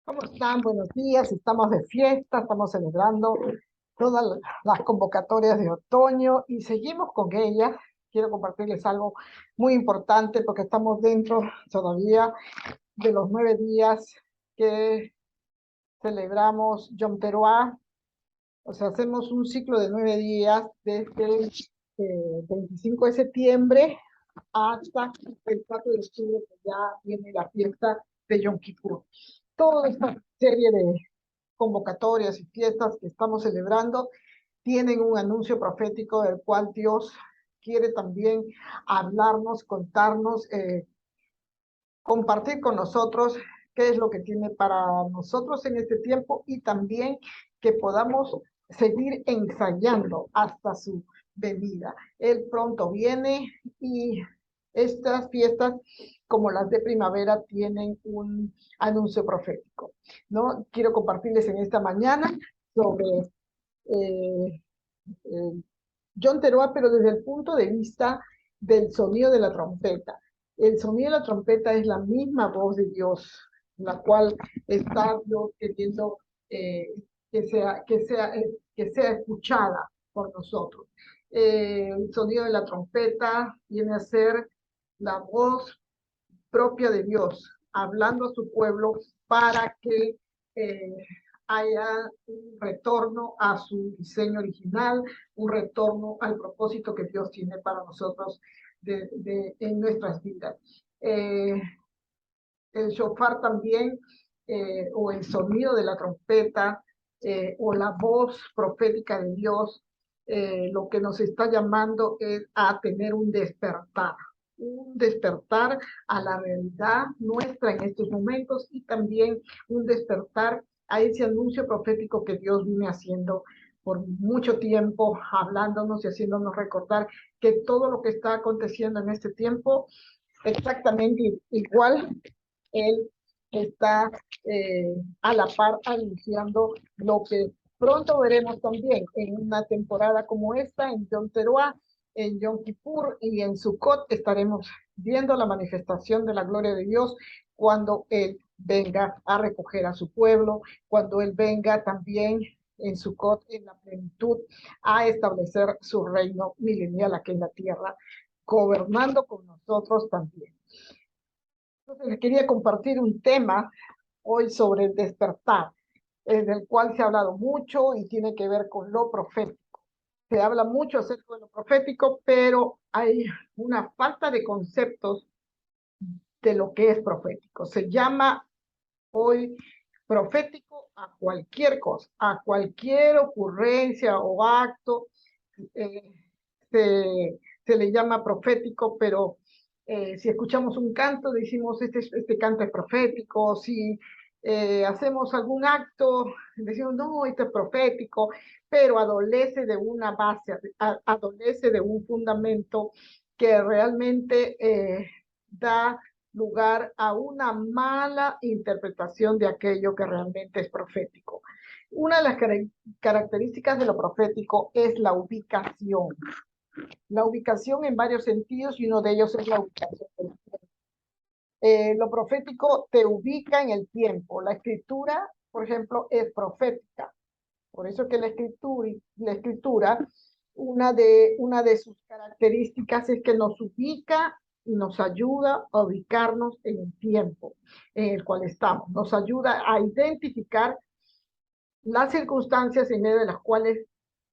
¿Cómo están? Buenos días. Estamos de fiesta, estamos celebrando todas las convocatorias de otoño y seguimos con ellas. Quiero compartirles algo muy importante porque estamos dentro todavía de los 9 días que celebramos Yom Teruah. O sea, hacemos un ciclo de 9 días desde el 25 de septiembre hasta el 4 de octubre, que ya viene la fiesta de Yom Kippur. Toda esta serie de convocatorias y fiestas que estamos celebrando tienen un anuncio profético del cual Dios quiere también hablarnos, contarnos, compartir con nosotros qué es lo que tiene para nosotros en este tiempo y también que podamos seguir ensayando hasta su venida. Él pronto viene y estas fiestas, como las de primavera, tienen un anuncio profético, ¿no? Quiero compartirles en esta mañana sobre eh, eh, John Teruá, pero desde el punto de vista del sonido de la trompeta. El sonido de la trompeta es la misma voz de Dios, la cual está Dios queriendo que sea escuchada por nosotros. El sonido de la trompeta viene a ser la voz propia de Dios, hablando a su pueblo para que eh, haya un retorno a su diseño original, un retorno al propósito que Dios tiene para nosotros en nuestras vidas. El shofar también, o el sonido de la trompeta, o la voz profética de Dios, lo que nos está llamando es a tener un despertar a la realidad nuestra en estos momentos y también un despertar a ese anuncio profético que Dios viene haciendo por mucho tiempo, hablándonos y haciéndonos recordar que todo lo que está aconteciendo en este tiempo, exactamente igual, él está a la par anunciando lo que pronto veremos también en una temporada como esta, en Yom Teruah, en Yom Kippur y en Sukkot. Estaremos viendo la manifestación de la gloria de Dios cuando Él venga a recoger a su pueblo, cuando Él venga también en Sukkot, en la plenitud, a establecer su reino milenial aquí en la tierra, gobernando con nosotros también. Entonces, les quería compartir un tema hoy sobre el despertar, del cual se ha hablado mucho y tiene que ver con lo profético. Se habla mucho acerca de lo profético, pero hay una falta de conceptos de lo que es profético. Se llama hoy profético a cualquier cosa, a cualquier ocurrencia o acto, eh, se le llama profético, pero si escuchamos un canto, decimos este canto es profético. Si hacemos algún acto, decimos no, este es profético, pero adolece de una base, adolece de un fundamento que realmente da lugar a una mala interpretación de aquello que realmente es profético. Una de las características de lo profético es la ubicación. La ubicación en varios sentidos, y uno de ellos es la ubicación del tiempo. Lo profético te ubica en el tiempo. La escritura, por ejemplo, es profética. Por eso que la escritura, una de sus características es que nos ubica y nos ayuda a ubicarnos en el tiempo en el cual estamos. Nos ayuda a identificar las circunstancias en medio de las cuales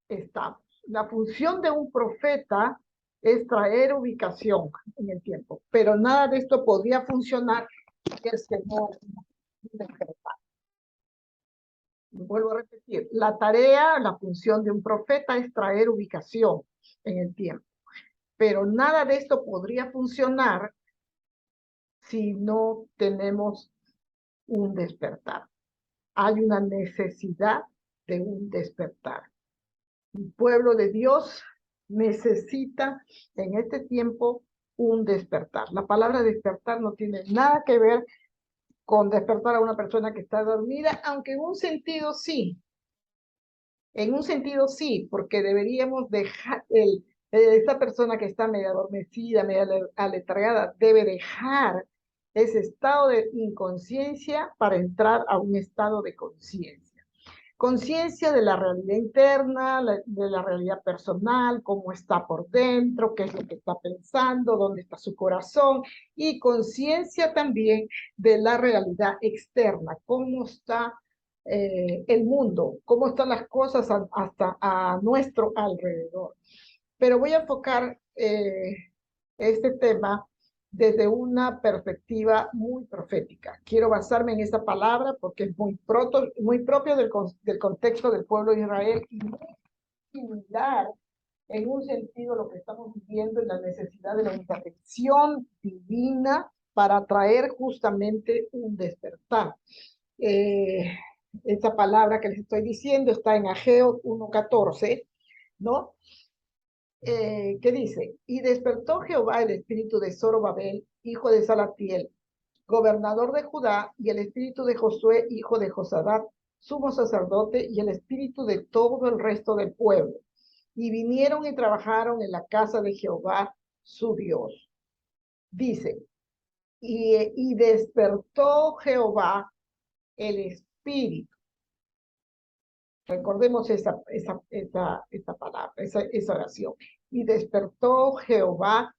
estamos. La función de un profeta es traer ubicación en el tiempo, pero nada de esto podría funcionar si el Señor no despertara. Vuelvo a repetir, la función de un profeta es traer ubicación en el tiempo, pero nada de esto podría funcionar si no tenemos un despertar. Hay una necesidad de un despertar. El pueblo de Dios necesita en este tiempo un despertar. La palabra despertar no tiene nada que ver con despertar a una persona que está dormida, aunque en un sentido sí, porque deberíamos dejar, esta persona que está media adormecida, media aletargada, debe dejar ese estado de inconsciencia para entrar a un estado de conciencia. Conciencia de la realidad interna, de la realidad personal, cómo está por dentro, qué es lo que está pensando, dónde está su corazón, y conciencia también de la realidad externa, cómo está el mundo, cómo están las cosas hasta a nuestro alrededor. Pero voy a enfocar este tema desde una perspectiva muy profética. Quiero basarme en esa palabra porque es muy propio del contexto del pueblo de Israel y muy similar en un sentido lo que estamos viviendo en la necesidad de la intervención divina para traer justamente un despertar. Eh, esta palabra que les estoy diciendo está en Ageo 1:14, ¿no? ¿Qué dice? Y despertó Jehová el espíritu de Zorobabel, hijo de Salatiel, gobernador de Judá, y el espíritu de Josué, hijo de Josadat, sumo sacerdote, y el espíritu de todo el resto del pueblo. Y vinieron y trabajaron en la casa de Jehová, su Dios. Dice, y despertó Jehová el espíritu. Recordemos esa palabra, esa oración. Y despertó Jehová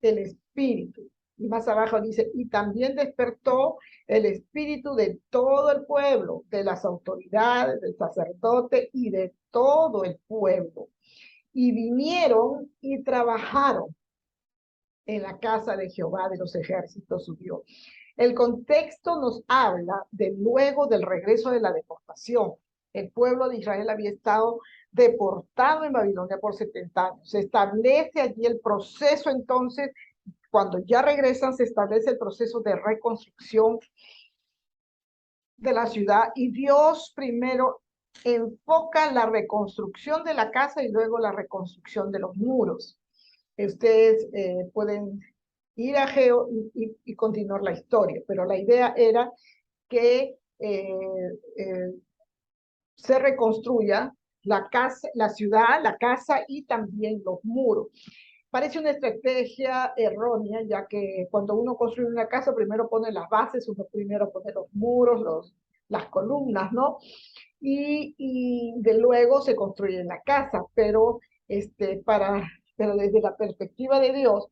el espíritu. Y más abajo dice, y también despertó el espíritu de todo el pueblo, de las autoridades, del sacerdote y de todo el pueblo. Y vinieron y trabajaron en la casa de Jehová de los ejércitos, su Dios. El contexto nos habla de luego del regreso de la deportación. El pueblo de Israel había estado deportado en Babilonia por 70 años. Se establece allí el proceso entonces, cuando ya regresan, se establece el proceso de reconstrucción de la ciudad y Dios primero enfoca la reconstrucción de la casa y luego la reconstrucción de los muros. Ustedes pueden ir a Geo y continuar la historia, pero la idea era que se reconstruya la casa, la ciudad, la casa y también los muros. Parece una estrategia errónea, ya que cuando uno construye una casa, primero pone las bases, uno primero pone los muros, las columnas, ¿no? Y de luego se construye la casa, pero, pero desde la perspectiva de Dios,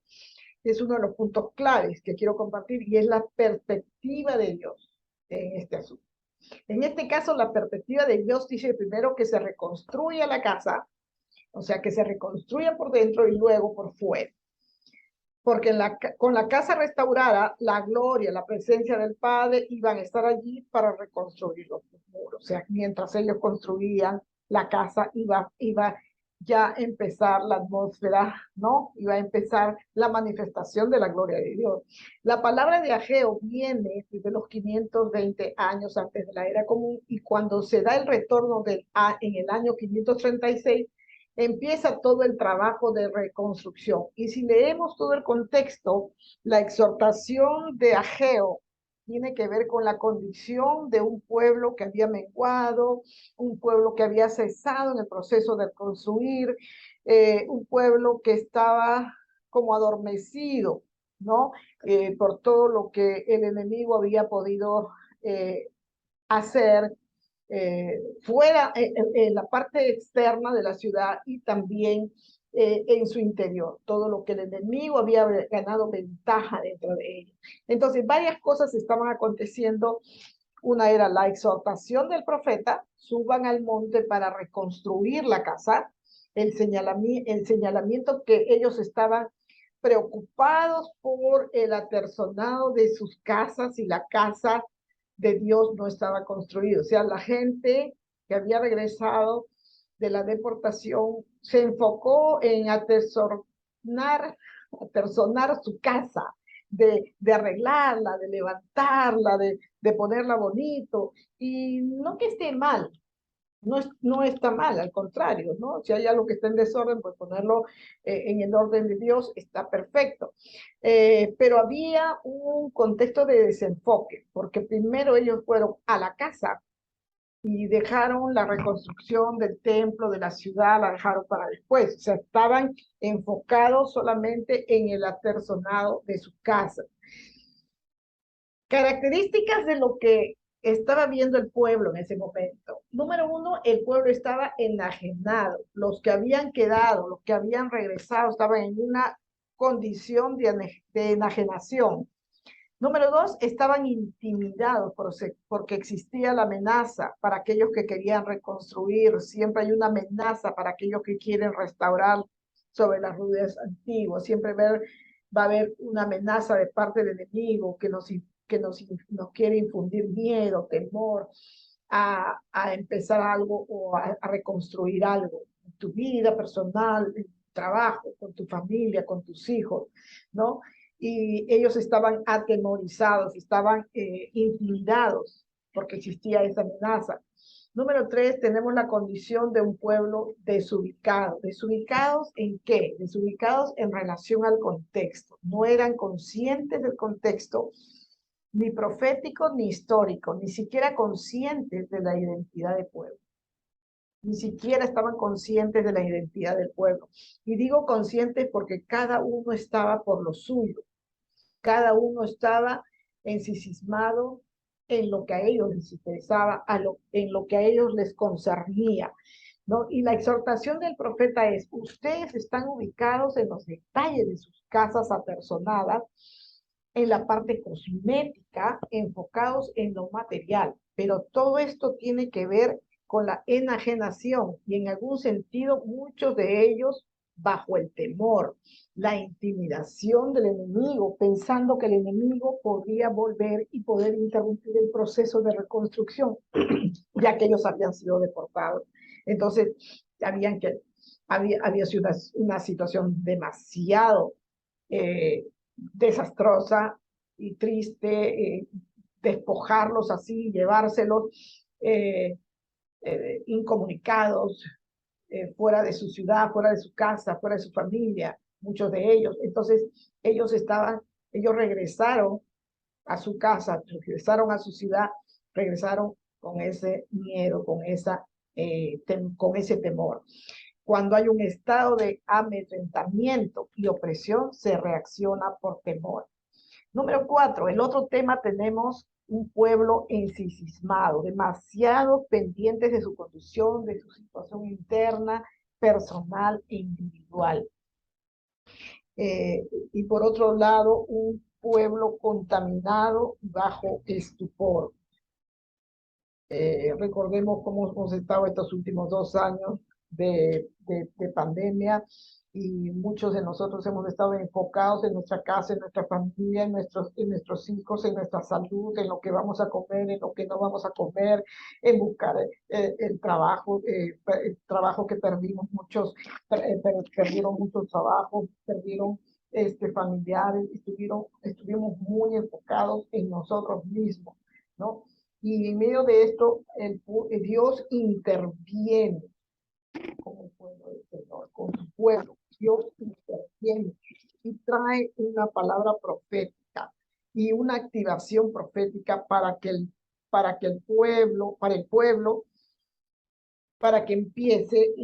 es uno de los puntos claves que quiero compartir y es la perspectiva de Dios en este asunto. En este caso, la perspectiva de Dios dice primero que se reconstruya la casa, o sea, que se reconstruya por dentro y luego por fuera. Porque con la casa restaurada, la gloria, la presencia del Padre iban a estar allí para reconstruir los muros. O sea, mientras ellos construían la casa, iba ya a empezar la atmósfera, ¿no? Iba a empezar la manifestación de la gloria de Dios. La palabra de Ageo viene desde los 520 años antes de la era común y cuando se da el retorno en el año 536, empieza todo el trabajo de reconstrucción. Y si leemos todo el contexto, la exhortación de Ageo tiene que ver con la condición de un pueblo que había menguado, un pueblo que había cesado en el proceso de construir, un pueblo que estaba como adormecido, ¿no? Por todo lo que el enemigo había podido hacer fuera, en la parte externa de la ciudad y también en su interior, todo lo que el enemigo había ganado ventaja dentro de ellos. Entonces, varias cosas estaban aconteciendo. Una era la exhortación del profeta, suban al monte para reconstruir la casa, el señalamiento que ellos estaban preocupados por el aterzonado de sus casas y la casa de Dios no estaba construido. O sea, la gente que había regresado de la deportación se enfocó en aterzonar su casa, de arreglarla, de levantarla, de ponerla bonito. Y no que esté mal, no está mal, al contrario, ¿no? Si hay algo que está en desorden, pues ponerlo en el orden de Dios está perfecto. Pero había un contexto de desenfoque, porque primero ellos fueron a la casa y dejaron la reconstrucción del templo, de la ciudad, la dejaron para después. O sea, estaban enfocados solamente en el apersonado de su casa. Características de lo que estaba viendo el pueblo en ese momento. Número uno, el pueblo estaba enajenado. Los que habían quedado, los que habían regresado, estaban en una condición de enajenación. Número dos, estaban intimidados porque existía la amenaza para aquellos que querían reconstruir. Siempre hay una amenaza para aquellos que quieren restaurar sobre las ruinas antiguas. Siempre va a haber una amenaza de parte del enemigo que nos quiere infundir miedo, temor a empezar algo o a reconstruir algo en tu vida personal, en tu trabajo, con tu familia, con tus hijos, ¿no? Y ellos estaban atemorizados, estaban intimidados porque existía esa amenaza. Número tres, tenemos la condición de un pueblo desubicado. ¿Desubicados en qué? Desubicados en relación al contexto. No eran conscientes del contexto, ni profético ni histórico, ni siquiera conscientes de la identidad del pueblo. Ni siquiera estaban conscientes de la identidad del pueblo. Y digo conscientes porque cada uno estaba por lo suyo. Cada uno estaba ensimismado en lo que a ellos les interesaba, en lo que a ellos les concernía, ¿no? Y la exhortación del profeta es: ustedes están ubicados en los detalles de sus casas apersonadas, en la parte cosmética, enfocados en lo material, pero todo esto tiene que ver con la enajenación y en algún sentido muchos de ellos bajo el temor, la intimidación del enemigo, pensando que el enemigo podría volver y poder interrumpir el proceso de reconstrucción, ya que ellos habían sido deportados. Entonces, había sido una situación demasiado desastrosa y triste, despojarlos así, llevárselos incomunicados, fuera de su ciudad, fuera de su casa, fuera de su familia, muchos de ellos. Entonces, ellos regresaron a su casa, regresaron a su ciudad, regresaron con ese miedo, con ese temor. Cuando hay un estado de amedrentamiento y opresión, se reacciona por temor. Número cuatro, el otro tema, tenemos un pueblo ensimismado, demasiado pendientes de su condición, de su situación interna, personal e individual. Y por otro lado, un pueblo contaminado bajo estupor. Recordemos cómo hemos estado estos últimos 2 años de pandemia, y muchos de nosotros hemos estado enfocados en nuestra casa, en nuestra familia, en nuestros hijos, en nuestra salud, en lo que vamos a comer, en lo que no vamos a comer, en buscar el trabajo que perdimos. Muchos perdieron muchos trabajos, perdieron familiares, estuvimos muy enfocados en nosotros mismos, ¿no? Y en medio de esto, Dios interviene con el pueblo del Señor, con su pueblo. Dios interviene y trae una palabra profética y una activación profética para el pueblo, para que empiece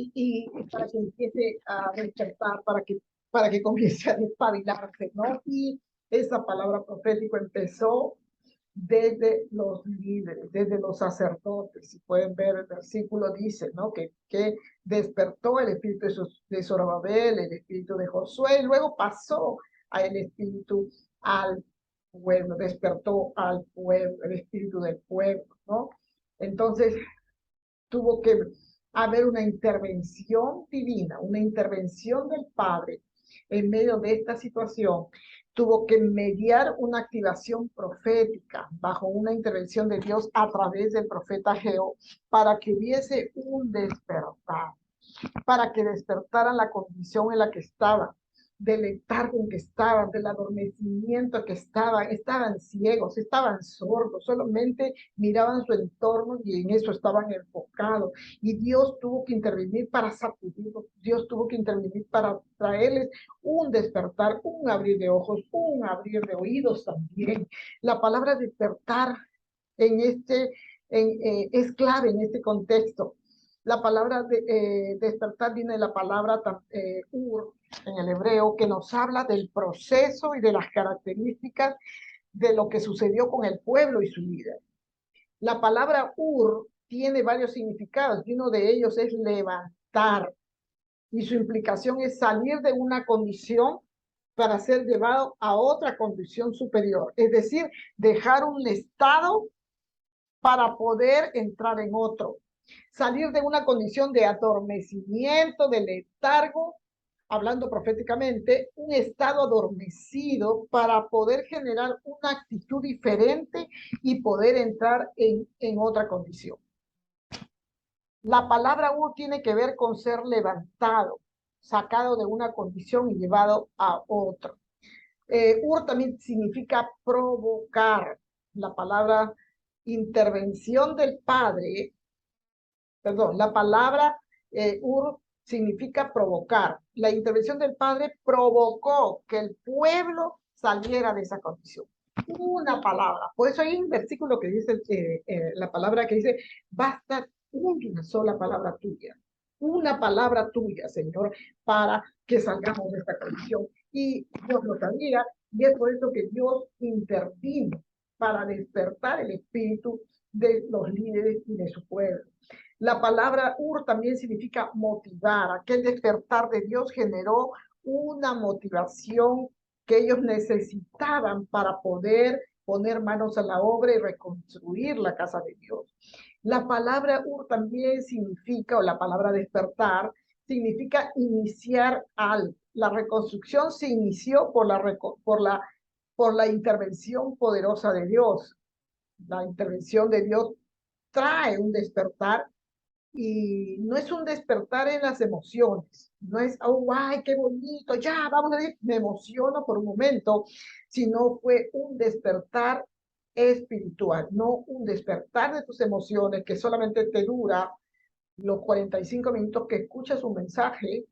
para que empiece a despertar, para que comience a despabilarse, ¿no? Y esa palabra profética empezó desde los líderes, desde los sacerdotes. Si pueden ver el versículo, dice, ¿no? Que despertó el espíritu de Zorobabel, el espíritu de Josué, y luego pasó el espíritu al pueblo, despertó al pueblo, el espíritu del pueblo, ¿no? Entonces tuvo que haber una intervención divina, una intervención del Padre en medio de esta situación. Tuvo que mediar una activación profética bajo una intervención de Dios a través del profeta Ageo, para que hubiese un despertar, para que despertaran la condición en la que estaban, del letargo en que estaban, del adormecimiento que estaban ciegos, estaban sordos, solamente miraban su entorno y en eso estaban enfocados. Y Dios tuvo que intervenir para sacudirlos, Dios tuvo que intervenir para traerles un despertar, un abrir de ojos, un abrir de oídos también. La palabra despertar es clave en este contexto. La palabra despertar viene de la palabra ur en el hebreo, que nos habla del proceso y de las características de lo que sucedió con el pueblo y su líder. La palabra Ur tiene varios significados y uno de ellos es levantar, y su implicación es salir de una condición para ser llevado a otra condición superior, es decir, dejar un estado para poder entrar en otro, salir de una condición de adormecimiento, de letargo, hablando proféticamente, un estado adormecido para poder generar una actitud diferente y poder entrar en otra condición. La palabra Ur tiene que ver con ser levantado, sacado de una condición y llevado a otra. Ur también significa provocar. La palabra intervención del Padre, perdón, la palabra Ur significa provocar. La intervención del Padre provocó que el pueblo saliera de esa condición. Una palabra. Por eso hay un versículo que dice, la palabra que dice, basta una sola palabra tuya. Una palabra tuya, Señor, para que salgamos de esta condición. Y Dios lo sabía, y es por eso que Dios intervino para despertar el espíritu de los líderes y de su pueblo. La palabra Ur también significa motivar. Aquel despertar de Dios generó una motivación que ellos necesitaban para poder poner manos a la obra y reconstruir la casa de Dios. La palabra Ur también significa, o la palabra despertar, significa iniciar algo. La reconstrucción se inició por la intervención poderosa de Dios. La intervención de Dios trae un despertar, y no es un despertar en las emociones, no es, oh, ay, qué bonito, ya, vamos a ver, me emociono por un momento, sino fue un despertar espiritual, no un despertar de tus emociones que solamente te dura los 45 minutos que escuchas un mensaje,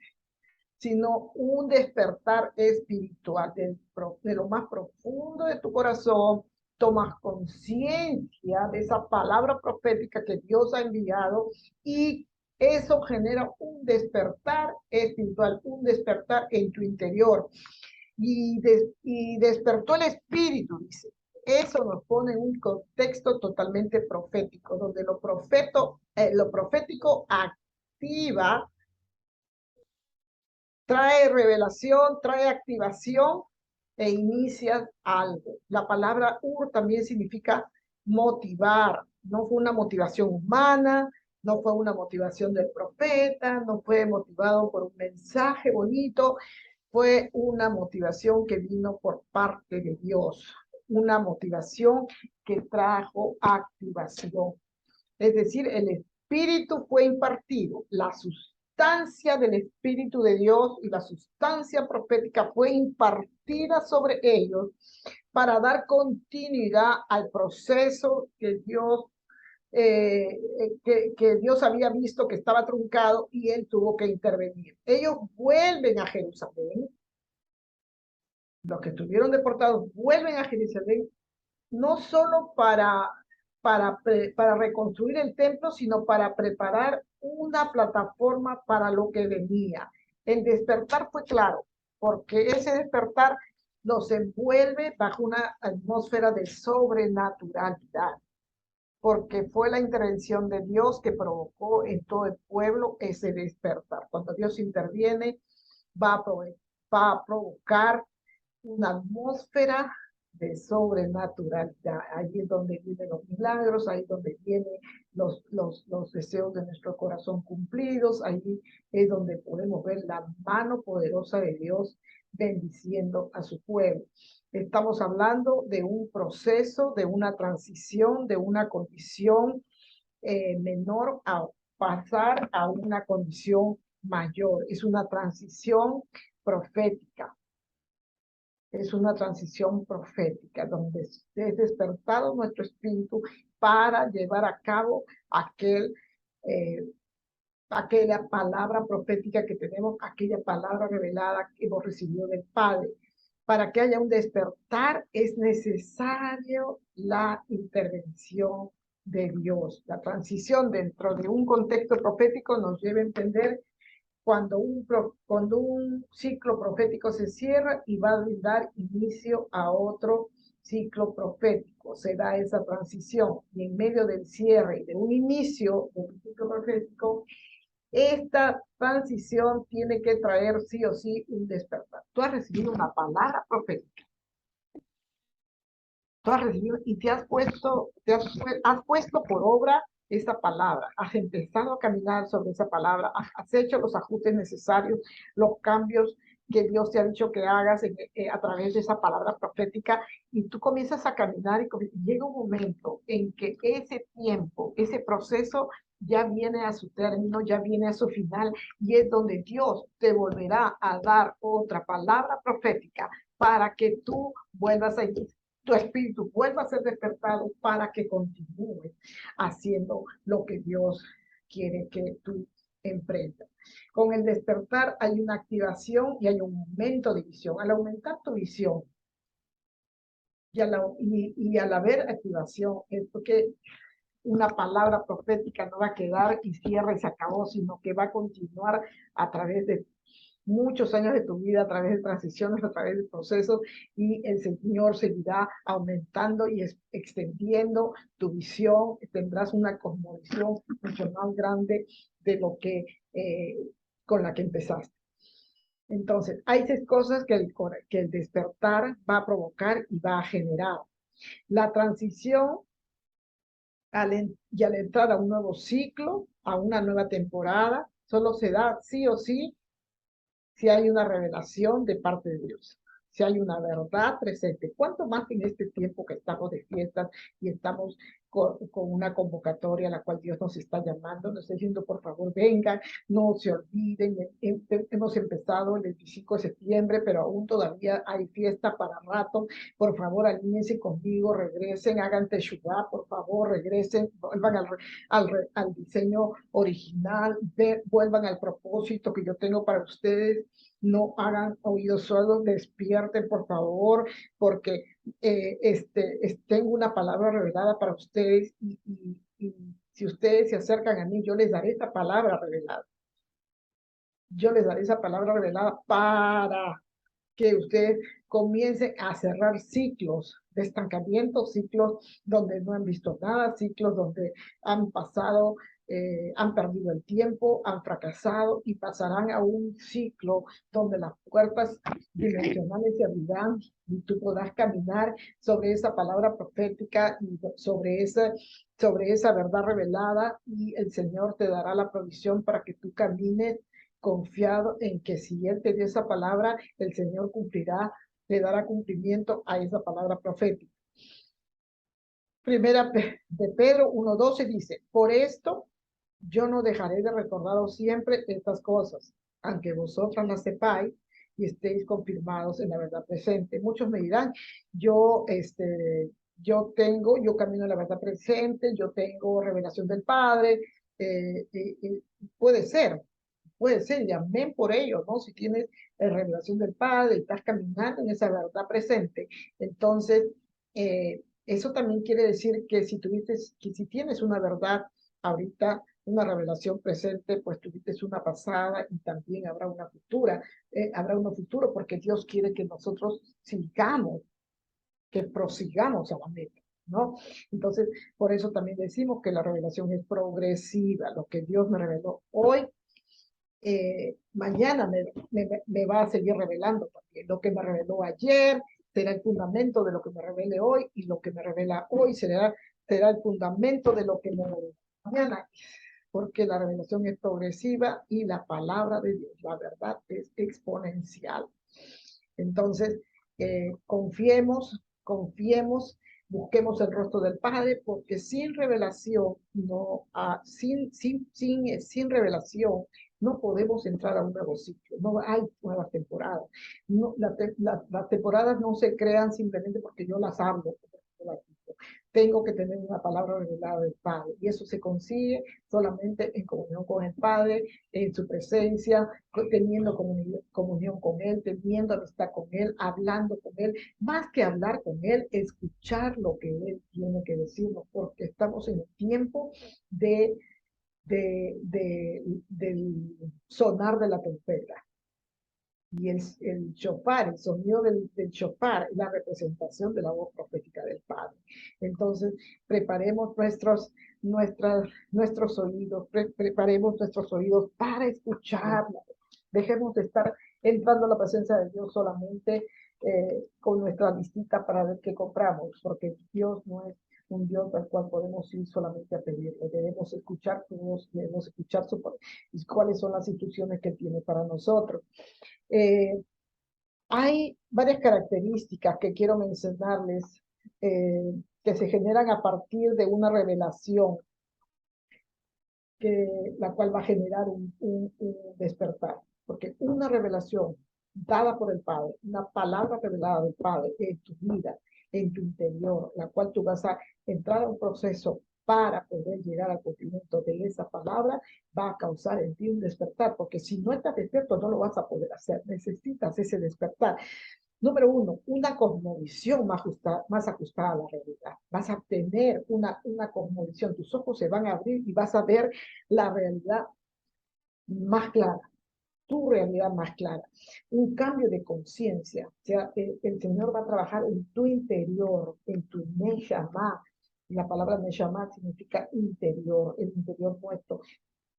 sino un despertar espiritual de lo más profundo de tu corazón. Tomas conciencia de esa palabra profética que Dios ha enviado, y eso genera un despertar espiritual, un despertar en tu interior. Y despertó el espíritu, dice. Eso nos pone en un contexto totalmente profético, donde lo profético activa, trae revelación, trae activación e inicia algo. La palabra Ur también significa motivar. No fue una motivación humana, no fue una motivación del profeta, no fue motivado por un mensaje bonito, fue una motivación que vino por parte de Dios, una motivación que trajo activación. Es decir, el Espíritu fue impartido, la sustancia del Espíritu de Dios y la sustancia profética fue impartida sobre ellos para dar continuidad al proceso que Dios había visto que estaba truncado, y él tuvo que intervenir. Ellos vuelven a Jerusalén, los que estuvieron deportados vuelven a Jerusalén, no solo para reconstruir el templo, sino para preparar una plataforma para lo que venía. El despertar fue claro, porque ese despertar los envuelve bajo una atmósfera de sobrenaturalidad, porque fue la intervención de Dios que provocó en todo el pueblo ese despertar. Cuando Dios interviene, va a provocar una atmósfera de sobrenaturalidad. Ahí es donde vienen los milagros, ahí es donde vienen los deseos de nuestro corazón cumplidos, ahí es donde podemos ver la mano poderosa de Dios bendiciendo a su pueblo. Estamos hablando de un proceso, de una transición, de una condición menor a pasar a una condición mayor. Es una transición profética. Es una transición profética donde es despertado nuestro espíritu para llevar a cabo aquella palabra profética que tenemos, aquella palabra revelada que hemos recibido del Padre. Para que haya un despertar es necesario la intervención de Dios. La transición dentro de un contexto profético nos lleva a entender cuando un ciclo profético se cierra y va a dar inicio a otro ciclo profético se da esa transición y en medio del cierre y de un inicio del ciclo profético, esta transición tiene que traer sí o sí un despertar. Tú has recibido una palabra profética. Tú has recibido y has puesto por obra esa palabra, has empezado a caminar sobre esa palabra, has hecho los ajustes necesarios, los cambios que Dios te ha dicho que hagas a través de esa palabra profética, y tú comienzas a caminar y llega un momento en que ese tiempo, ese proceso ya viene a su término, ya viene a su final, y es donde Dios te volverá a dar otra palabra profética para que tú vuelvas a tu espíritu vuelva a ser despertado para que continúes haciendo lo que Dios quiere que tú emprendas. Con el despertar hay una activación y hay un aumento de visión. Al aumentar tu visión y al haber activación, es porque una palabra profética no va a quedar y cierra y se acabó, sino que va a continuar a través de muchos años de tu vida, a través de transiciones, a través de procesos, y el Señor seguirá aumentando y extendiendo tu visión. Tendrás una cosmovisión mucho más grande de lo que con la que empezaste. Entonces, hay seis cosas que el despertar va a provocar y va a generar. La transición y al entrar a un nuevo ciclo, a una nueva temporada, solo se da sí o sí si hay una revelación de parte de Dios, si hay una verdad presente. ¿Cuánto más en este tiempo que estamos de fiestas y estamos con una convocatoria a la cual Dios nos está llamando, nos está diciendo, por favor, vengan, no se olviden, hemos empezado el 25 de septiembre, pero aún todavía hay fiesta para rato, por favor, alíñense conmigo, regresen, hagan teshuvá, por favor, regresen, vuelvan al diseño original, vuelvan al propósito que yo tengo para ustedes, no hagan oídos sordos, despierten, por favor, porque tengo una palabra revelada para ustedes y si ustedes se acercan a mí, yo les daré esta palabra revelada. Yo les daré esa palabra revelada para que ustedes comiencen a cerrar ciclos de estancamiento, ciclos donde no han visto nada, ciclos donde han pasado, han perdido el tiempo, han fracasado y pasarán a un ciclo donde las puertas dimensionales se abrirán y tú podrás caminar sobre esa palabra profética y sobre esa verdad revelada, y el Señor te dará la provisión para que tú camines confiado en que si Él te dio esa palabra, el Señor cumplirá, le dará cumplimiento a esa palabra profética. Primera de Pedro 1:12 dice, por esto yo no dejaré de recordaros siempre estas cosas, aunque vosotras las sepáis y estéis confirmados en la verdad presente. Muchos me dirán, yo, yo camino en la verdad presente, yo tengo revelación del Padre, puede ser, y amén por ello, ¿no? Si tienes revelación del Padre y estás caminando en esa verdad presente, entonces eso también quiere decir que si tienes una verdad ahorita, una revelación presente, pues tuviste una pasada y también habrá una futura, habrá uno futuro, porque Dios quiere que nosotros sigamos, que prosigamos a la meta, ¿no? Entonces, por eso también decimos que la revelación es progresiva. Lo que Dios me reveló hoy, mañana me va a seguir revelando también. Lo que me reveló ayer será el fundamento de lo que me revele hoy, y lo que me revela hoy será el fundamento de lo que me revela mañana, porque la revelación es progresiva y la palabra de Dios, la verdad, es exponencial. Entonces, confiemos, busquemos el rostro del Padre, porque sin revelación, sin revelación, no podemos entrar a un nuevo sitio, no hay nuevas temporadas. No, las temporadas no se crean simplemente porque yo las hablo. Tengo que tener una palabra revelada del Padre, y eso se consigue solamente en comunión con el Padre, en su presencia, teniendo comunión con Él, teniendo amistad con Él, hablando con Él, más que hablar con Él, escuchar lo que Él tiene que decirnos, porque estamos en el tiempo del sonar de la trompeta. Y el shofar, el sonido del shofar, es la representación de la voz profética del Padre. Entonces, preparemos nuestros oídos, preparemos nuestros oídos para escucharla. Dejemos de estar entrando a la presencia de Dios solamente con nuestra listita para ver qué compramos, porque Dios no es un Dios al cual podemos ir solamente a pedirle. Debemos escuchar su voz, debemos escuchar cuáles son las instrucciones que tiene para nosotros. Eh, Hay varias características que quiero mencionarles que se generan a partir de una revelación la cual va a generar un despertar. Porque una revelación dada por el Padre, una palabra revelada del Padre en tu vida, en tu interior, la cual tú vas a entrar a un proceso para poder llegar al cumplimiento de esa palabra, va a causar en ti un despertar, porque si no estás despierto no lo vas a poder hacer, necesitas ese despertar. Número uno, una cosmovisión más ajustada a la realidad. Vas a tener una cosmovisión, tus ojos se van a abrir y vas a ver la realidad más clara, tu realidad más clara. Un cambio de conciencia, o sea, el Señor va a trabajar en tu interior, en tu neshama. La palabra neshama significa interior, el interior nuestro.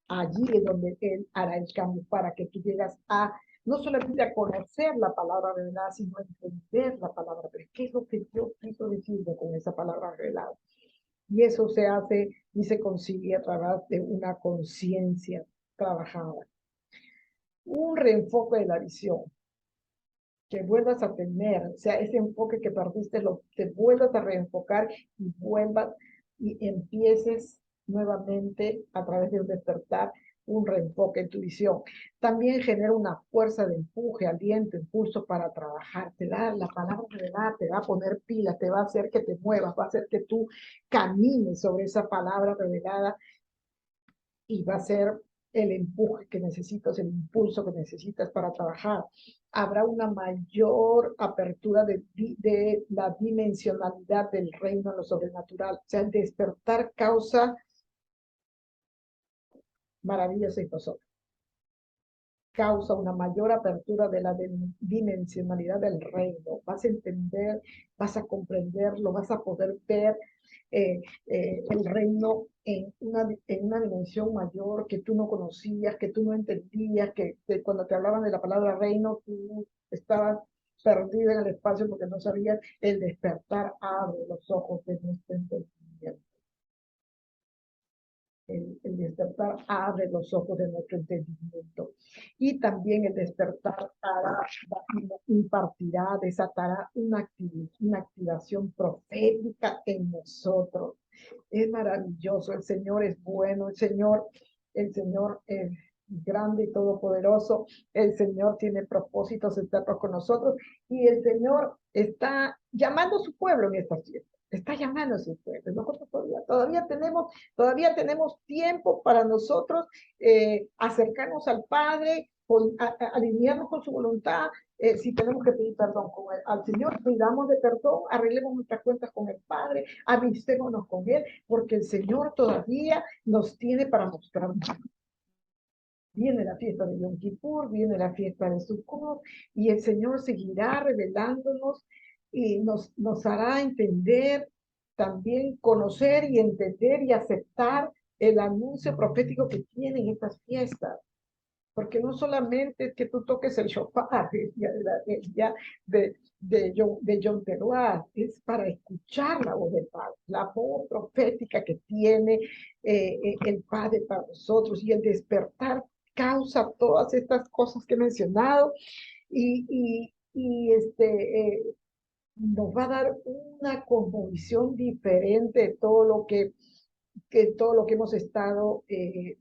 Allí es donde Él hará el cambio para que tú llegas a no solamente a conocer la palabra revelada, sino a entender la palabra. Pero ¿qué es lo que Dios quiso decirme con esa palabra revelada? Y eso se hace y se consigue a través de una conciencia trabajada. Un reenfoque de la visión, que vuelvas a tener, o sea, ese enfoque que perdiste, te vuelvas a reenfocar y vuelvas y empieces nuevamente a través de un despertar, un reenfoque en tu visión. También genera una fuerza de empuje, aliento, impulso para trabajar. Te da la palabra revelada, te va a poner pilas, te va a hacer que te muevas, va a hacer que tú camines sobre esa palabra revelada y va a ser el empuje que necesitas, el impulso que necesitas para trabajar. Habrá una mayor apertura de la dimensionalidad del reino en lo sobrenatural. O sea, el despertar causa maravillas en nosotros. Causa una mayor apertura de la dimensionalidad del reino. Vas a entender, vas a comprenderlo, vas a poder ver el reino en una dimensión mayor que tú no conocías, que tú no entendías, que cuando te hablaban de la palabra reino, tú estabas perdido en el espacio porque no sabías. El despertar abre los ojos de nuestro entendimiento. El despertar abre los ojos de nuestro entendimiento. Y también el despertar impartirá, desatará una activación profética en nosotros. Es maravilloso, el Señor es bueno, el Señor es grande y todopoderoso, el Señor tiene propósitos eternos con nosotros y el Señor está llamando a su pueblo en esta fiesta. Está llamando a su pueblo. Nosotros todavía tenemos tiempo para nosotros acercarnos al Padre, alinearnos con su voluntad. Si tenemos que pedir perdón al Señor, pidamos de perdón, arreglemos nuestras cuentas con el Padre, amistémonos con Él, porque el Señor todavía nos tiene para mostrar. Viene la fiesta de Yom Kippur, viene la fiesta de Sukkot, y el Señor seguirá revelándonos y nos hará entender, también conocer y entender y aceptar el anuncio profético que tienen estas fiestas. Porque no solamente es que tú toques el shofar el día de Yom Teruah, es para escuchar la voz del Padre, la voz profética que tiene el Padre para nosotros, y el despertar causa todas estas cosas que he mencionado y nos va a dar una cosmovisión diferente de todo lo que hemos estado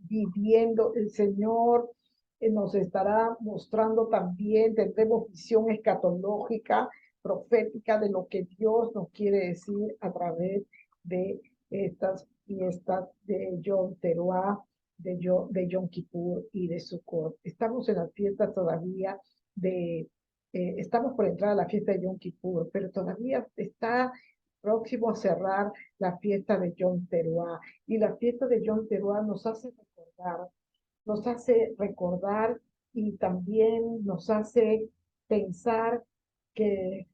viviendo. El Señor nos estará mostrando también, tendremos visión escatológica, profética de lo que Dios nos quiere decir a través de estas fiestas de Yom Teruah, de Yom Kippur y de Sukkot. Estamos en las fiestas todavía estamos por entrar a la fiesta de Yom Kippur, pero todavía está próximo a cerrar la fiesta de Yom Teruah. Y la fiesta de Yom Teruah nos hace recordar y también nos hace pensar que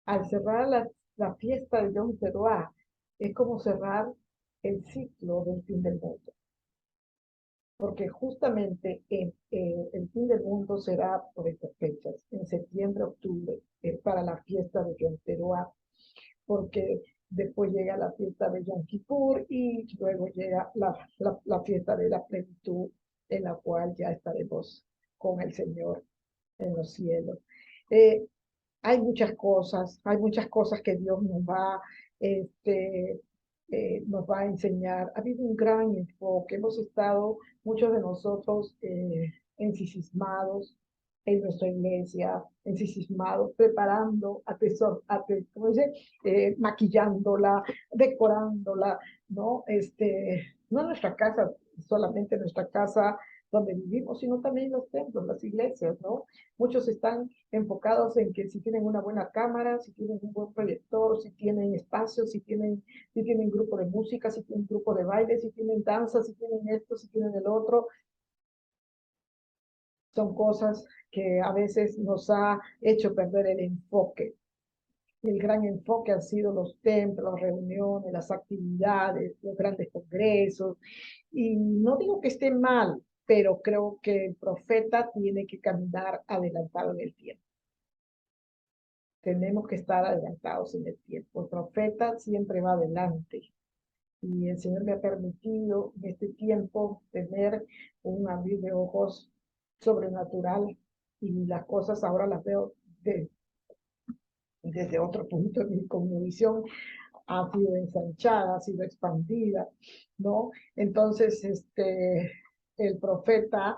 al cerrar la fiesta de Yom Teruah es como cerrar el ciclo del fin del mundo, porque justamente el fin del mundo será por estas fechas, en septiembre, octubre, para la fiesta de Yom Teruah, porque después llega la fiesta de Yom Kippur y luego llega la fiesta de la plenitud, en la cual ya estaremos con el Señor en los cielos. Eh, hay muchas cosas que Dios este, nos va a enseñar. Ha habido un gran enfoque, hemos estado, muchos de nosotros, ensimismados en nuestra iglesia, ensimismados, preparando, ¿cómo dice? Maquillándola, decorándola, ¿no? No en nuestra casa, solamente en nuestra casa donde vivimos, sino también los templos, las iglesias, ¿no? Muchos están enfocados en que si tienen una buena cámara, si tienen un buen proyector, si tienen espacio, si tienen grupo de música, si tienen grupo de baile, si tienen danza, si tienen esto, si tienen el otro. Son cosas que a veces nos ha hecho perder el enfoque. El gran enfoque han sido los templos, las reuniones, las actividades, los grandes congresos. Y no digo que esté mal, pero creo que el profeta tiene que caminar adelantado en el tiempo. Tenemos que estar adelantados en el tiempo. El profeta siempre va adelante. Y el Señor me ha permitido en este tiempo tener un abrir de ojos sobrenatural y las cosas ahora las veo desde otro punto. Con mi visión ha sido ensanchada, ha sido expandida, ¿no? Entonces, el profeta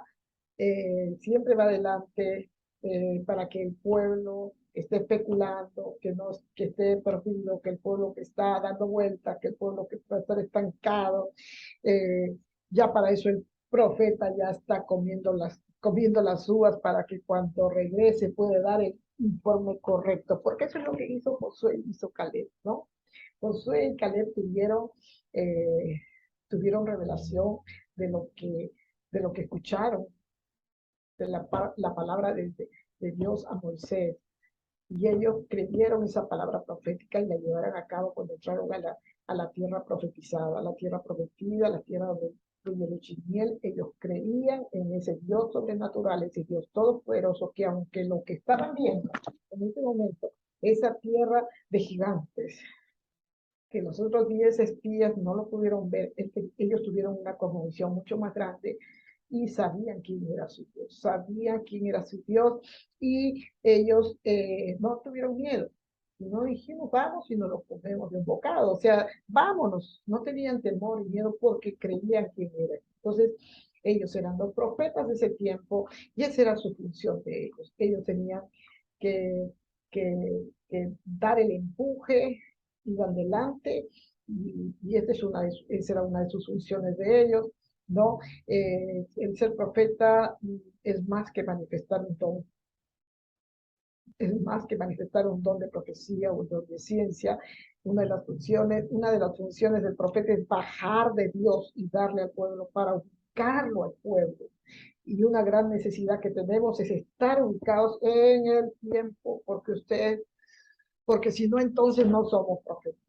siempre va adelante para que el pueblo esté especulando, que esté perdido, que el pueblo que está dando vueltas, que el pueblo que puede estar estancado, ya para eso el profeta ya está comiendo las uvas para que cuando regrese puede dar el informe correcto, porque eso es lo que hizo Josué y hizo Caleb, ¿no? Josué y Caleb eh, tuvieron revelación de lo que, de lo que escucharon, de la palabra de Dios a Moisés. Y ellos creyeron esa palabra profética y la llevaron a cabo cuando entraron a la tierra profetizada, a la tierra prometida, a la tierra donde fluye leche y miel. Ellos creían en ese Dios sobrenatural, ese Dios todopoderoso, que aunque lo que estaban viendo en este momento, esa tierra de gigantes, que los otros 10 espías no lo pudieron ver, es que ellos tuvieron una cosmovisión mucho más grande y sabían quién era su Dios, sabían quién era su Dios y ellos no tuvieron miedo. No dijimos vamos y nos lo comemos de un bocado, o sea, vámonos, no tenían temor y miedo porque creían quién era. Entonces, ellos eran los profetas de ese tiempo y esa era su función de ellos. Ellos tenían que, que dar el empuje, iban adelante y esa era una de sus funciones de ellos, ¿no? El ser profeta es más que manifestar un don, es más que manifestar un don de profecía o un don de ciencia. Una de las funciones del profeta es bajar de Dios y darle al pueblo para ubicarlo al pueblo. Y una gran necesidad que tenemos es estar ubicados en el tiempo, porque si no, entonces no somos profetas.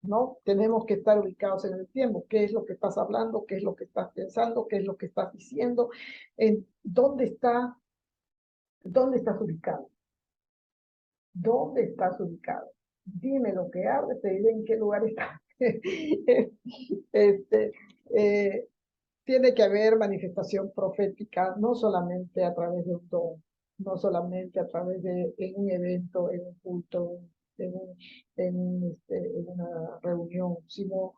¿No? Tenemos que estar ubicados en el tiempo. ¿Qué es lo que estás hablando? ¿Qué es lo que estás pensando? ¿Qué es lo que estás diciendo? ¿Dónde estás ubicado? ¿Dónde estás ubicado? Dime lo que hables, te diré en qué lugar estás. este, eh, Tiene que haber manifestación profética, no solamente a través de un don, no solamente a través de en un evento, en un culto, en una reunión, sino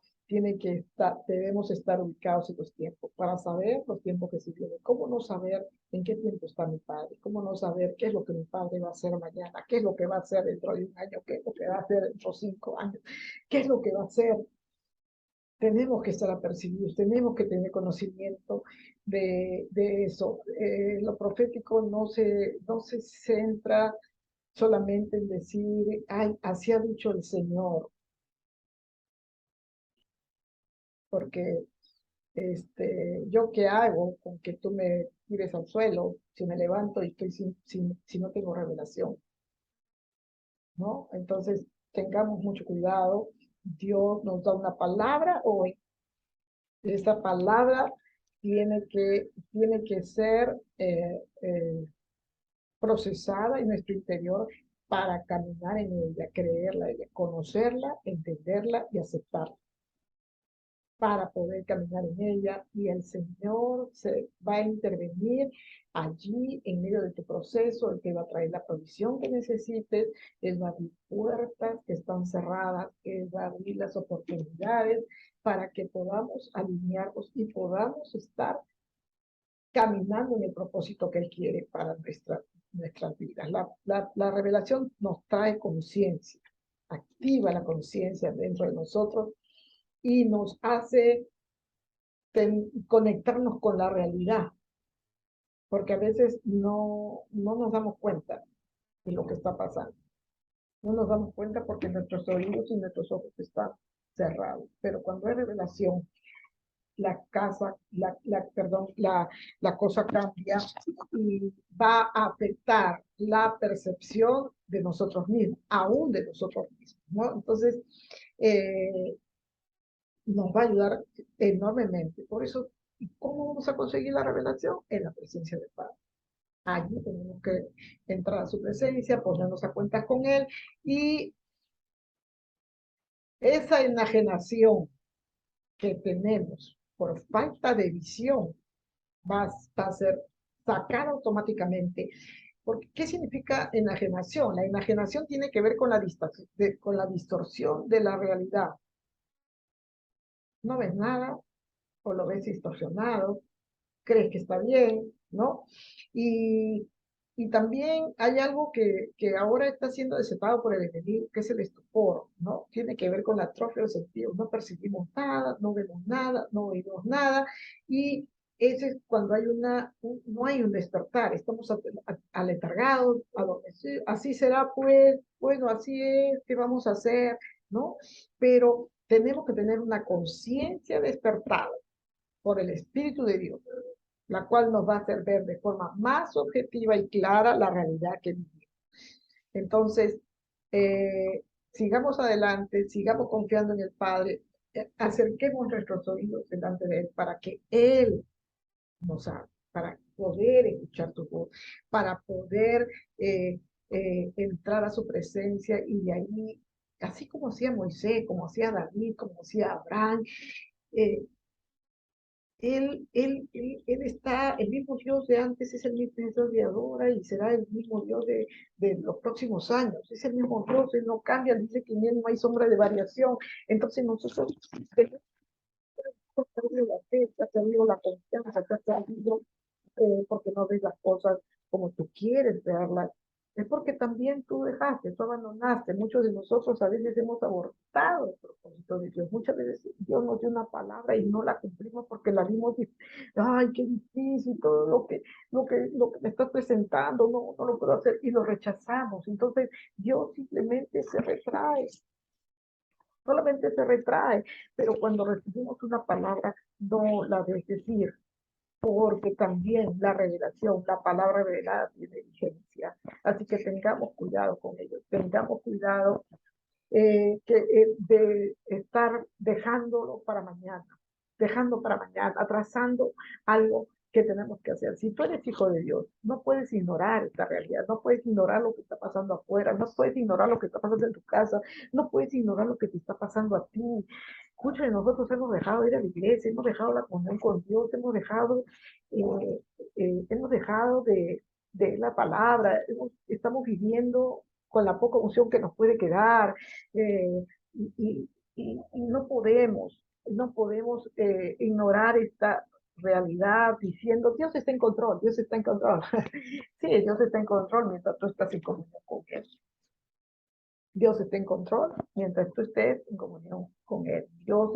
debemos estar ubicados en los tiempos para saber los tiempos que se vienen. ¿Cómo no saber en qué tiempo está mi padre? ¿Cómo no saber qué es lo que mi padre va a hacer mañana? ¿Qué es lo que va a hacer dentro de un año? ¿Qué es lo que va a hacer dentro de 5 años? ¿Qué es lo que va a hacer? Tenemos que estar apercibidos, tenemos que tener conocimiento de eso. Lo profético no se centra solamente en decir, ay, así ha dicho el Señor, porque ¿Yo qué hago con que tú me tires al suelo si me levanto y estoy si no tengo revelación? ¿No? Entonces, tengamos mucho cuidado. Dios nos da una palabra hoy. Esa palabra tiene que ser procesada en nuestro interior para caminar en ella, creerla, conocerla, entenderla y aceptarla para poder caminar en ella y el Señor se va a intervenir allí en medio de tu proceso, Él te va a traer la provisión que necesites, Él va a abrir puertas que están cerradas, Él va a abrir las oportunidades para que podamos alinearnos y podamos estar caminando en el propósito que Él quiere para nuestras vidas. La revelación nos trae conciencia, activa la conciencia dentro de nosotros y nos hace conectarnos con la realidad, porque a veces no nos damos cuenta de lo que está pasando. No nos damos cuenta porque nuestros oídos y nuestros ojos están cerrados. Pero cuando hay revelación, la cosa cambia y va a afectar la percepción de nosotros mismos, aún de nosotros mismos, ¿no? Entonces, eh, nos va a ayudar enormemente. Por eso, ¿cómo vamos a conseguir la revelación? En la presencia del Padre. Allí tenemos que entrar a su presencia, ponernos a cuentas con Él y esa enajenación que tenemos por falta de visión va a ser sacada automáticamente. Porque, ¿qué significa enajenación? La enajenación tiene que ver con con la distorsión de la realidad. No ves nada o lo ves distorsionado, crees que está bien, ¿no? Y, y también hay algo que ahora está siendo desatado por el enemigo, que es el estupor, ¿no? Tiene que ver con la atrofia de los sentidos. No percibimos nada, no vemos nada, no oímos nada, y ese es cuando hay no hay un despertar, estamos aletargados, adormecidos, así será pues, bueno, así es, ¿qué vamos a hacer? ¿No? Pero tenemos que tener una conciencia despertada por el Espíritu de Dios, la cual nos va a hacer ver de forma más objetiva y clara la realidad que vivimos. Entonces, sigamos adelante, sigamos confiando en el Padre, acerquemos nuestros oídos delante de Él para que Él nos hable, para poder escuchar tu voz, para poder entrar a su presencia y de ahí, así como hacía Moisés, como hacía David, como hacía Abraham, eh, él está, el mismo Dios de antes es el mismo Dios de ahora y será el mismo Dios de los próximos años. Es el mismo Dios, Él no cambia, dice que en Él no hay sombra de variación. Entonces nosotros tenemos que perder la fe, que ha perdido la confianza, que ha perdido porque no ves las cosas como tú quieres verlas. Es porque también tú dejaste, tú abandonaste. Muchos de nosotros a veces hemos abortado el propósito de Dios. Muchas veces Dios nos dio una palabra y no la cumplimos porque la vimos y, ay, qué difícil, todo lo que me estás presentando, no lo puedo hacer y lo rechazamos. Entonces Dios simplemente se retrae, solamente se retrae, pero cuando recibimos una palabra, no la dejes decir, porque también la revelación, la palabra revelada tiene vigencia. Así que tengamos cuidado con ellos, tengamos cuidado de estar dejando para mañana, atrasando algo que tenemos que hacer. Si tú eres hijo de Dios, no puedes ignorar esta realidad, no puedes ignorar lo que está pasando afuera, no puedes ignorar lo que está pasando en tu casa, no puedes ignorar lo que te está pasando a ti. Escucha, nosotros hemos dejado de ir a la iglesia, hemos dejado la comunión con Dios, hemos dejado de la palabra, estamos viviendo con la poca unción que nos puede quedar, eh, y no podemos ignorar esta realidad diciendo Dios está en control, Dios está en control. Sí, Dios está en control mientras tú estás en comunión con Él. Dios está en control mientras tú estés en comunión con Él. Dios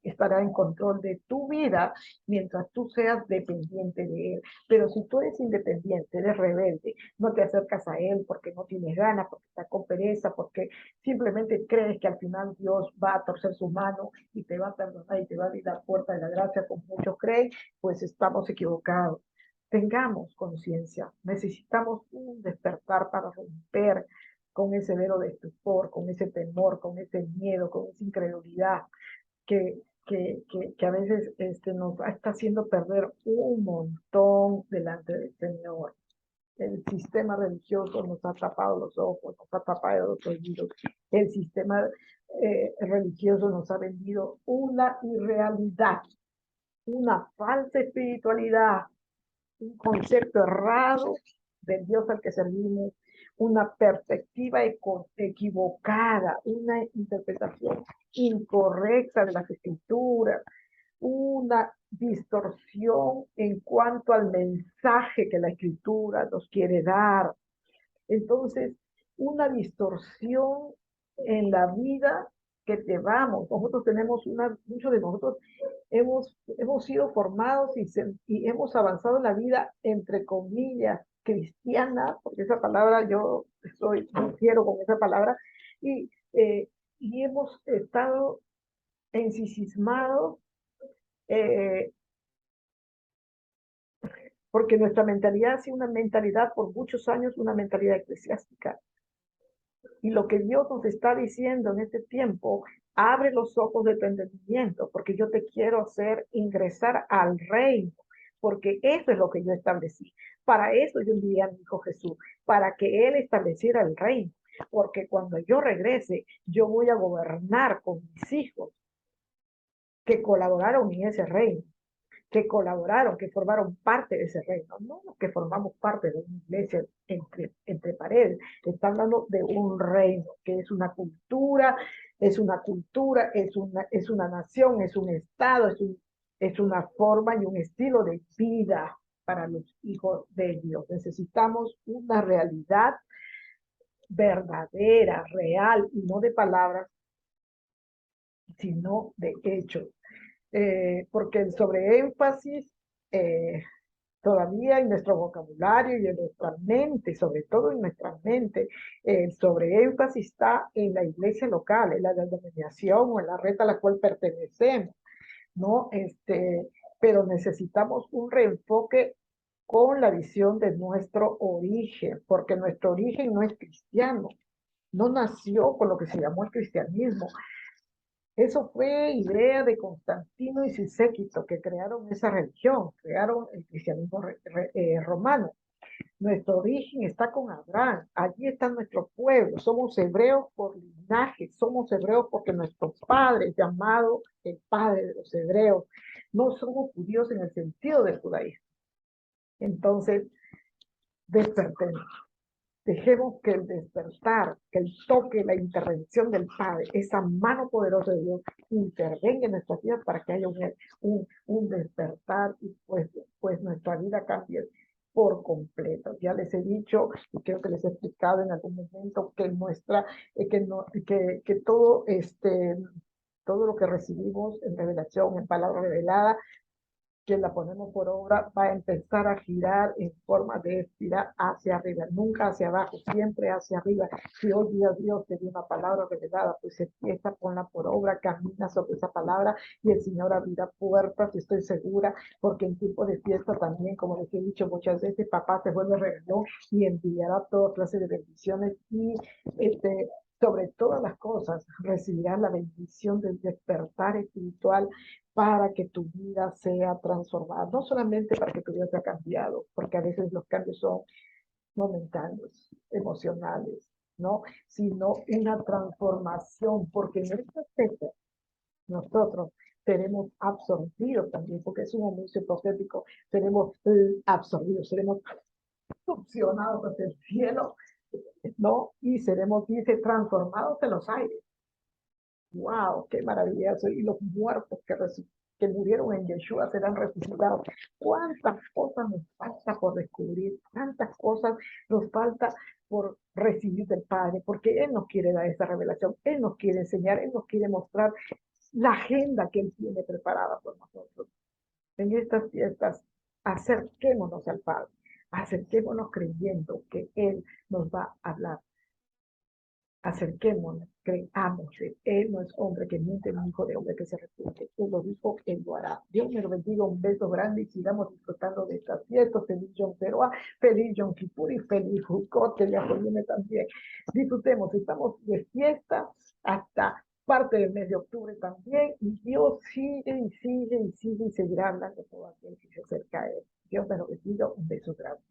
estará en control de tu vida mientras tú seas dependiente de Él. Pero si tú eres independiente, eres rebelde, no te acercas a Él porque no tienes ganas, porque estás con pereza, porque simplemente crees que al final Dios va a torcer su mano y te va a perdonar y te va a abrir la puerta de la gracia como muchos creen, pues estamos equivocados. Tengamos conciencia, necesitamos un despertar para romper con ese velo de estupor, con ese temor, con ese miedo, con esa incredulidad que a veces nos está haciendo perder un montón delante del Señor. El sistema religioso nos ha tapado los ojos, nos ha tapado los oídos. El sistema religioso nos ha vendido una irrealidad, una falsa espiritualidad, un concepto errado del Dios al que servimos, una perspectiva equivocada, una interpretación incorrecta de las escrituras, una distorsión en cuanto al mensaje que la escritura nos quiere dar. Entonces, una distorsión en la vida que llevamos. Nosotros tenemos muchos de nosotros hemos sido formados y hemos avanzado en la vida, entre comillas, cristiana, porque esa palabra yo quiero con esa palabra, y, y hemos estado ensimismados porque nuestra mentalidad ha sido una mentalidad por muchos años, una mentalidad eclesiástica. Y lo que Dios nos está diciendo en este tiempo, abre los ojos de tu entendimiento, porque yo te quiero hacer ingresar al reino, porque eso es lo que yo establecí. Para eso yo envié a mi Hijo Jesús, para que Él estableciera el reino, porque cuando yo regrese, yo voy a gobernar con mis hijos que colaboraron en ese reino, que colaboraron, que formaron parte de ese reino, no que formamos parte de una iglesia entre paredes. Está hablando de un reino, que es una nación, es un estado, es una forma y un estilo de vida para los hijos de Dios. Necesitamos una realidad verdadera, real, y no de palabras, sino de hechos. Porque el sobreénfasis todavía en nuestro vocabulario y en nuestra mente, sobre todo en nuestra mente, el sobreénfasis está en la iglesia local, en la denominación o en la red a la cual pertenecemos, ¿no? Pero necesitamos un reenfoque con la visión de nuestro origen, porque nuestro origen no es cristiano, no nació con lo que se llamó el cristianismo. Eso fue idea de Constantino y su séquito que crearon esa religión, crearon el cristianismo romano. Nuestro origen está con Abraham, allí está nuestro pueblo, somos hebreos por linaje, somos hebreos porque nuestro padre, llamado el padre de los hebreos, no somos judíos en el sentido del judaísmo. Entonces, despertemos. Dejemos que el despertar, que el toque, la intervención del Padre, esa mano poderosa de Dios, intervenga en nuestras vidas para que haya un despertar y pues nuestra vida cambie por completo. Ya les he dicho y creo que les he explicado en algún momento que todo lo que recibimos en revelación, en palabra revelada, que la ponemos por obra, va a empezar a girar en forma de espiral hacia arriba, nunca hacia abajo, siempre hacia arriba. Si hoy día Dios te dio una palabra revelada, pues empieza, ponla por obra, camina sobre esa palabra y el Señor abrirá puertas, estoy segura, porque en tiempo de fiesta también, como les he dicho muchas veces, papá se vuelve revelón y enviará toda clase de bendiciones y sobre todas las cosas recibirás la bendición del despertar espiritual para que tu vida sea transformada, no solamente para que tu vida sea cambiado, porque a veces los cambios son momentáneos, emocionales, ¿no? Sino una transformación, porque en esta fecha nosotros seremos absorbidos también, porque es un anuncio profético, seremos absorbidos, seremos succionados hacia el cielo, ¿no? Y seremos, dice, transformados en los aires. ¡Wow! ¡Qué maravilloso! Y los muertos que murieron en Yeshua serán resucitados. ¿Cuántas cosas nos falta por descubrir? ¿Cuántas cosas nos falta por recibir del Padre, porque Él nos quiere dar esa revelación, Él nos quiere enseñar, Él nos quiere mostrar la agenda que Él tiene preparada por nosotros. En estas fiestas, acerquémonos al Padre, acerquémonos creyendo que Él nos va a hablar. Acerquémonos, creamos. Él no es hombre que miente, ni hijo de hombre que se arrepiente. Él lo dijo, Él lo hará. Dios me lo bendiga, un beso grande y sigamos disfrutando de estas fiestas. Feliz Yom Teruah, feliz Yom Kippur y feliz Sukkot, que ya viene también. Disfrutemos, estamos de fiesta hasta parte del mes de octubre también, y Dios sigue y sigue y sigue y seguirá hablando todo aquel que se acerca a Él. Dios me lo bendiga, un beso grande.